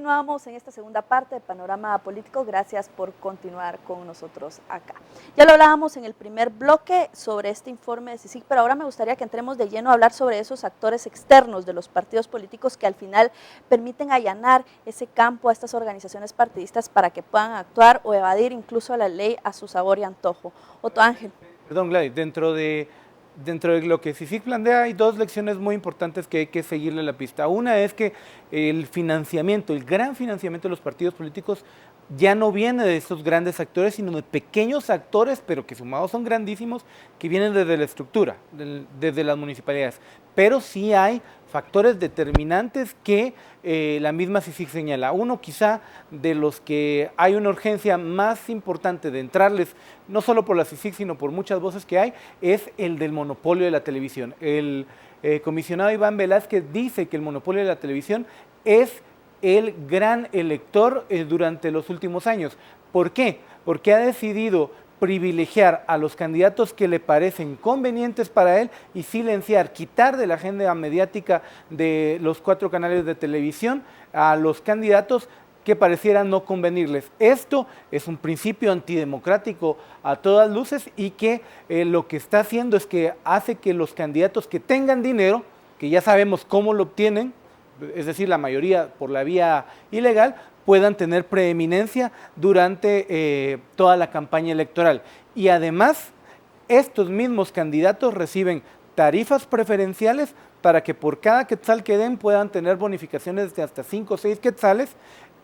continuamos en esta segunda parte de Panorama Político. Gracias por continuar con nosotros acá. Ya lo hablábamos en el primer bloque sobre este informe de CICIG, pero ahora me gustaría que entremos de lleno a hablar sobre esos actores externos de los partidos políticos que al final permiten allanar ese campo a estas organizaciones partidistas para que puedan actuar o evadir incluso la ley a su sabor y antojo. Otto Ángel. Perdón, Gladys, dentro de lo que CICIG plantea hay dos lecciones muy importantes que hay que seguirle la pista. Una es que el financiamiento, el gran financiamiento de los partidos políticos ya no viene de estos grandes actores, sino de pequeños actores, pero que sumados son grandísimos, que vienen desde la estructura, desde las municipalidades. Pero sí hay factores determinantes que la misma CICIG señala. Uno quizá de los que hay una urgencia más importante de entrarles, no solo por la CICIG, sino por muchas voces que hay, es el del monopolio de la televisión. El comisionado Iván Velázquez dice que el monopolio de la televisión es el gran elector durante los últimos años. ¿Por qué? Porque ha decidido privilegiar a los candidatos que le parecen convenientes para él y silenciar, quitar de la agenda mediática de los 4 canales de televisión a los candidatos que parecieran no convenirles. Esto es un principio antidemocrático a todas luces y que lo que está haciendo es que hace que los candidatos que tengan dinero, que ya sabemos cómo lo obtienen, es decir, la mayoría por la vía ilegal, puedan tener preeminencia durante toda la campaña electoral. Y además, estos mismos candidatos reciben tarifas preferenciales para que por cada quetzal que den puedan tener bonificaciones de hasta 5 o 6 quetzales,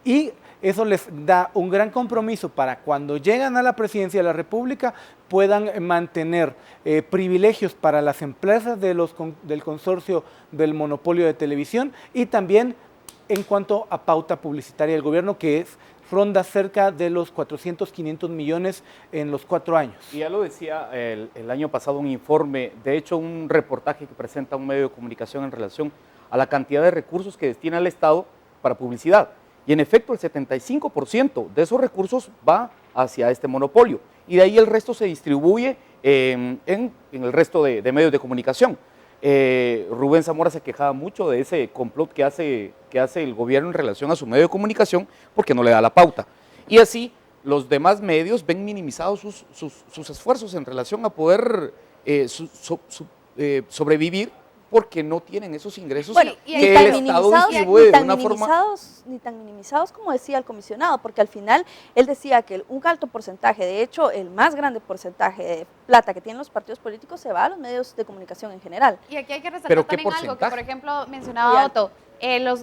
y eso les da un gran compromiso para cuando llegan a la presidencia de la República puedan mantener privilegios para las empresas del consorcio del monopolio de televisión y también en cuanto a pauta publicitaria del gobierno, que ronda cerca de los 400, 500 millones en los 4 años. Y ya lo decía el año pasado un informe, de hecho un reportaje que presenta un medio de comunicación en relación a la cantidad de recursos que destina el Estado para publicidad. Y en efecto, el 75% de esos recursos va hacia este monopolio. Y de ahí el resto se distribuye en el resto de medios de comunicación. Rubén Zamora se quejaba mucho de ese complot que hace el gobierno en relación a su medio de comunicación porque no le da la pauta. Y así los demás medios ven minimizados sus esfuerzos en relación a poder sobrevivir porque no tienen esos ingresos que el Estado distribuye de una forma... Ni tan minimizados como decía el comisionado, porque al final él decía que un alto porcentaje, de hecho el más grande porcentaje de plata que tienen los partidos políticos se va a los medios de comunicación en general. Y aquí hay que resaltar también algo que, por ejemplo, mencionaba Otto,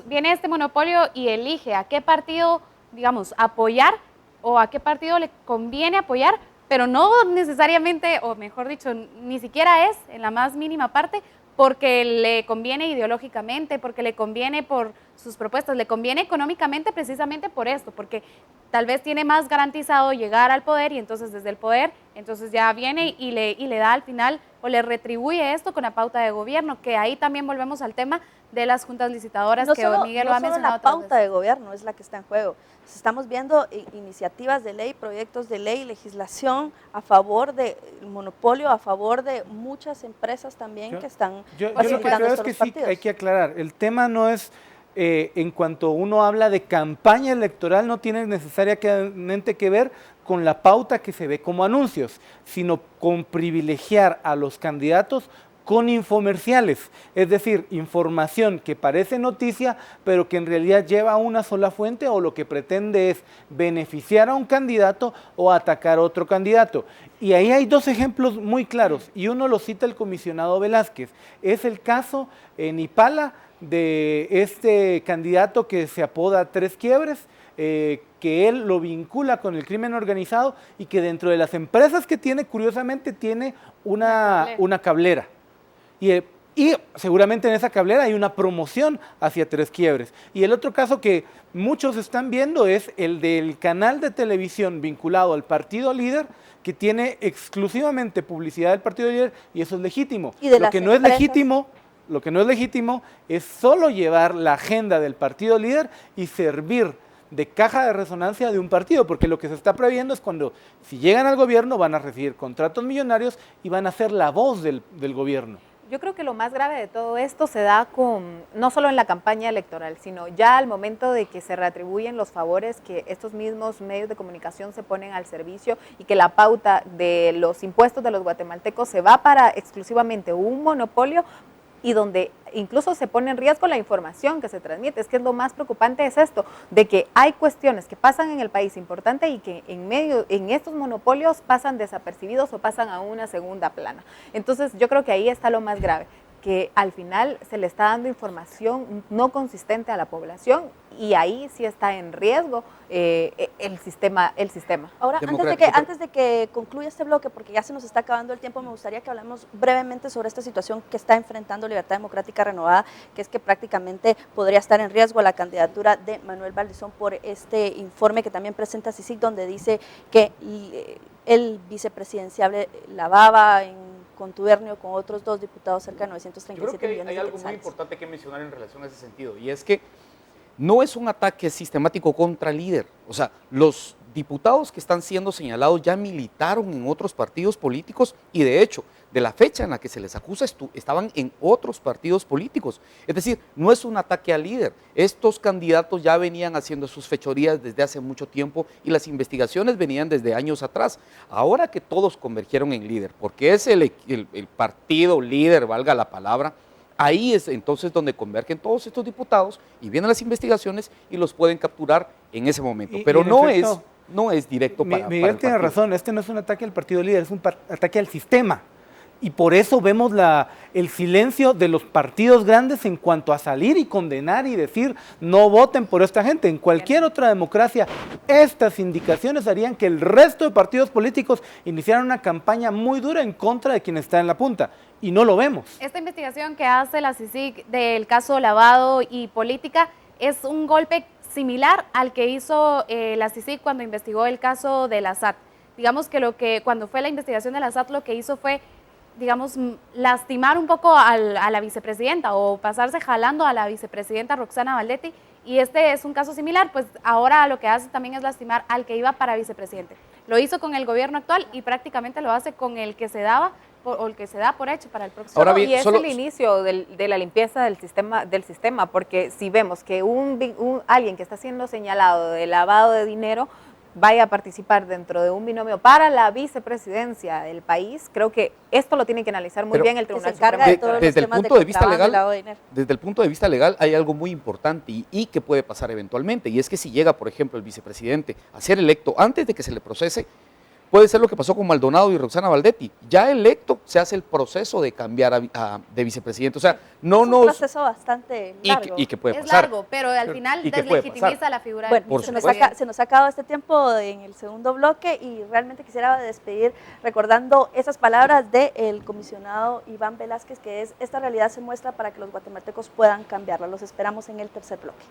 viene este monopolio y elige a qué partido, digamos, apoyar o a qué partido le conviene apoyar, pero no necesariamente, o mejor dicho, ni siquiera es en la más mínima parte, porque le conviene ideológicamente, porque le conviene por sus propuestas, le conviene económicamente precisamente por esto, porque tal vez tiene más garantizado llegar al poder y entonces desde el poder, entonces ya viene y le da al final o le retribuye esto con la pauta de gobierno, que ahí también volvemos al tema de las juntas licitadoras que Miguel lo ha mencionado. No solo la pauta de gobierno es la que está en juego. Estamos viendo iniciativas de ley, proyectos de ley, legislación a favor del monopolio, a favor de muchas empresas también que están facilitando lo que creo es que sí hay que aclarar. El tema no es, en cuanto uno habla de campaña electoral, no tiene necesariamente que ver con la pauta que se ve como anuncios, sino con privilegiar a los candidatos con infomerciales, es decir, información que parece noticia, pero que en realidad lleva a una sola fuente o lo que pretende es beneficiar a un candidato o atacar a otro candidato. Y ahí hay 2 ejemplos muy claros, y uno lo cita el comisionado Velázquez. Es el caso en Ipala de este candidato que se apoda Tres Quiebres, que él lo vincula con el crimen organizado y que dentro de las empresas que tiene, curiosamente, tiene una cablera. Y seguramente en esa cablera hay una promoción hacia Tres Quiebres. Y el otro caso que muchos están viendo es el del canal de televisión vinculado al partido líder, que tiene exclusivamente publicidad del partido líder, y eso es legítimo. Lo que no es legítimo es solo llevar la agenda del partido líder y servir de caja de resonancia de un partido, porque lo que se está previendo es cuando, si llegan al gobierno, van a recibir contratos millonarios y van a ser la voz del gobierno. Yo creo que lo más grave de todo esto se da no solo en la campaña electoral, sino ya al momento de que se reatribuyen los favores que estos mismos medios de comunicación se ponen al servicio y que la pauta de los impuestos de los guatemaltecos se va para exclusivamente un monopolio y donde incluso se pone en riesgo la información que se transmite. Es que lo más preocupante es esto, de que hay cuestiones que pasan en el país importante y que en estos monopolios pasan desapercibidos o pasan a una segunda plana. Entonces yo creo que ahí está lo más grave, que al final se le está dando información no consistente a la población y ahí sí está en riesgo el sistema. Ahora, antes de que concluya este bloque, porque ya se nos está acabando el tiempo, me gustaría que hablemos brevemente sobre esta situación que está enfrentando Libertad Democrática Renovada, que es que prácticamente podría estar en riesgo la candidatura de Manuel Valdizón por este informe que también presenta CICIG, donde dice que el vicepresidenciable lavaba en contubernio con otros 2 diputados cerca de 937 millones de quetzales. Yo creo que hay algo muy quetzales. importante que mencionar en relación a ese sentido, y es que no es un ataque sistemático contra el líder. O sea, los diputados que están siendo señalados ya militaron en otros partidos políticos y de hecho, de la fecha en la que se les acusa, estaban en otros partidos políticos. Es decir, no es un ataque al líder. Estos candidatos ya venían haciendo sus fechorías desde hace mucho tiempo y las investigaciones venían desde años atrás. Ahora que todos convergieron en líder, porque es el partido líder, valga la palabra, ahí es entonces donde convergen todos estos diputados y vienen las investigaciones y los pueden capturar en ese momento. Pero no es directo para Miguel tiene razón, este no es un ataque al partido líder, es un ataque al sistema. Y por eso vemos el silencio de los partidos grandes en cuanto a salir y condenar y decir no voten por esta gente. En cualquier otra democracia, estas indicaciones harían que el resto de partidos políticos iniciaran una campaña muy dura en contra de quien está en la punta. Y no lo vemos. Esta investigación que hace la CICIG del caso lavado y política es un golpe similar al que hizo la CICIG cuando investigó el caso de la SAT. Digamos que cuando fue la investigación de la SAT lo que hizo fue, digamos, lastimar un poco a la vicepresidenta o pasarse jalando a la vicepresidenta Roxana Valdetti, y este es un caso similar, pues ahora lo que hace también es lastimar al que iba para vicepresidente. Lo hizo con el gobierno actual y prácticamente lo hace con el que se daba o el que se da por hecho para el próximo. Ahora bien, y es el inicio de la limpieza del sistema, porque si vemos que alguien que está siendo señalado de lavado de dinero vaya a participar dentro de un binomio para la vicepresidencia del país, creo que esto lo tiene que analizar muy bien el Tribunal Supremo. Desde el punto de vista legal hay algo muy importante y que puede pasar eventualmente, y es que si llega, por ejemplo, el vicepresidente a ser electo antes de que se le procese, puede ser lo que pasó con Maldonado y Roxana Valdetti. Ya electo se hace el proceso de cambiar de vicepresidente. O sea, es un proceso bastante largo. Y que puede es pasar. largo, pero al final deslegitimiza la figura del vicepresidente. Se nos ha acabado este tiempo en el segundo bloque y realmente quisiera despedir recordando esas palabras del comisionado Iván Velázquez, que es: esta realidad se muestra para que los guatemaltecos puedan cambiarla. Los esperamos en el tercer bloque.